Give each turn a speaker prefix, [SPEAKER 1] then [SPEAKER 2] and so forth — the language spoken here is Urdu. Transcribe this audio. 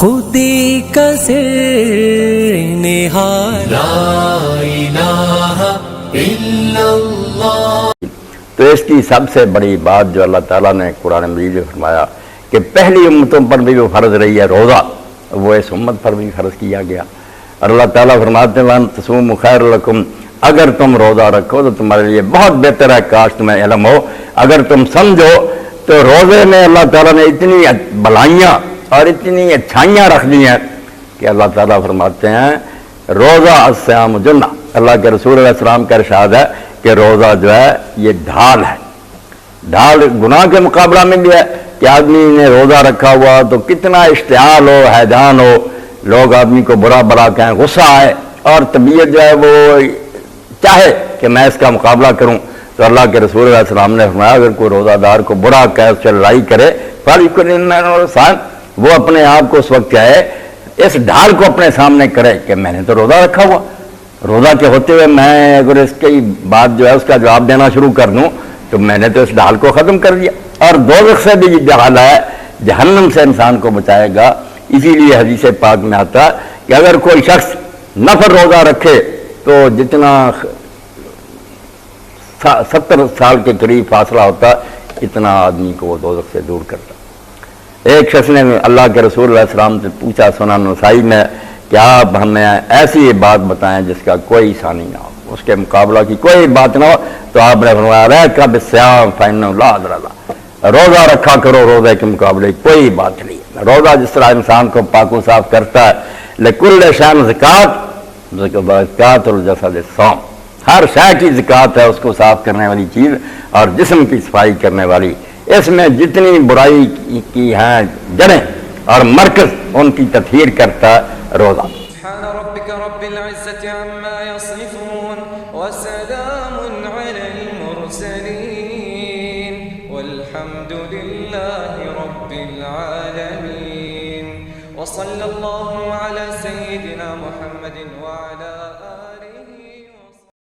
[SPEAKER 1] خودی کا سر نہاد لا الہ الا اللہ۔
[SPEAKER 2] تو اس کی سب سے بڑی بات جو اللہ تعالیٰ نے قرآن مجید میں فرمایا کہ پہلی امتوں پر بھی وہ فرض رہی ہے روزہ، وہ اس امت پر بھی فرض کیا گیا۔ اور اللہ تعالیٰ فرماتے ہیں وَأَن تَصُومُوا خَيْرٌ لَكُمْ، اگر تم روزہ رکھو تو تمہارے لیے بہت بہتر ہے، کاش تمہیں علم ہو، اگر تم سمجھو تو روزے میں اللہ تعالیٰ نے اتنی بھلائیاں اور اتنی اچھائیاں رکھ دی ہیں کہ اللہ تعالیٰ فرماتے ہیں روزہ الصیام جنہ، اللہ کے رسول علیہ السلام کا ارشاد ہے کہ روزہ جو ہے یہ ڈھال ہے۔ ڈھال گناہ کے مقابلہ میں بھی ہے کہ آدمی نے روزہ رکھا ہوا تو کتنا اشتعال ہو، حیدان ہو، لوگ آدمی کو برا برا کہیں، غصہ آئے اور طبیعت جو ہے وہ چاہے کہ میں اس کا مقابلہ کروں، تو اللہ کے رسول علیہ السلام نے فرمایا اگر کوئی روزہ دار کو برا کہے، اس سے لڑائی کرے، وہ اپنے آپ کو اس وقت کہے، اس ڈھال کو اپنے سامنے کرے کہ میں نے تو روزہ رکھا ہوا، روزہ کے ہوتے ہوئے میں اگر اس کی بات جو ہے اس کا جواب دینا شروع کر دوں تو میں نے تو اس ڈھال کو ختم کر دیا۔ اور دوزخ سے بھی یہ ڈھال ہے، جہنم سے انسان کو بچائے گا۔ اسی لیے حدیث پاک میں آتا کہ اگر کوئی شخص نفل روزہ رکھے تو جتنا 70 سال کے قریب فاصلہ ہوتا اتنا آدمی کو وہ دوزخ سے دور کرتا۔ ایک شخص نے اللہ کے رسول علیہ السلام سے پوچھا سنن نسائی میں کہ آپ ہمیں ایسی بات بتائیں جس کا کوئی ثانی نہ ہو، اس کے مقابلہ کی کوئی بات نہ ہو، تو آپ نے فرمایا رَأَيْكَ بِالصِّيَامِ فَإِنَّهُ لَا عَذْرَ لَهُ، روزہ رکھا کرو، روزے کے مقابلے کوئی بات نہیں۔ روزہ جس طرح انسان کو پاک و صاف کرتا ہے، لِكُلِّ شَيْءٍ زَكَاةٌ الْجَسَدِ الصَّوْمُ، ہر شے کی زکوٰۃ ہے، اس کو صاف کرنے والی چیز اور جسم کی صفائی کرنے والی۔ اس میں جتنی برائی کی ہیں جڑیں اور مرکز ان کی تطہیر کرتا ہے روزہ۔
[SPEAKER 1] سبحان ربک رب العزة عما يصفون وسلام على المرسلين والحمد لله رب العالمين وصلى الله على سيدنا محمد وعلى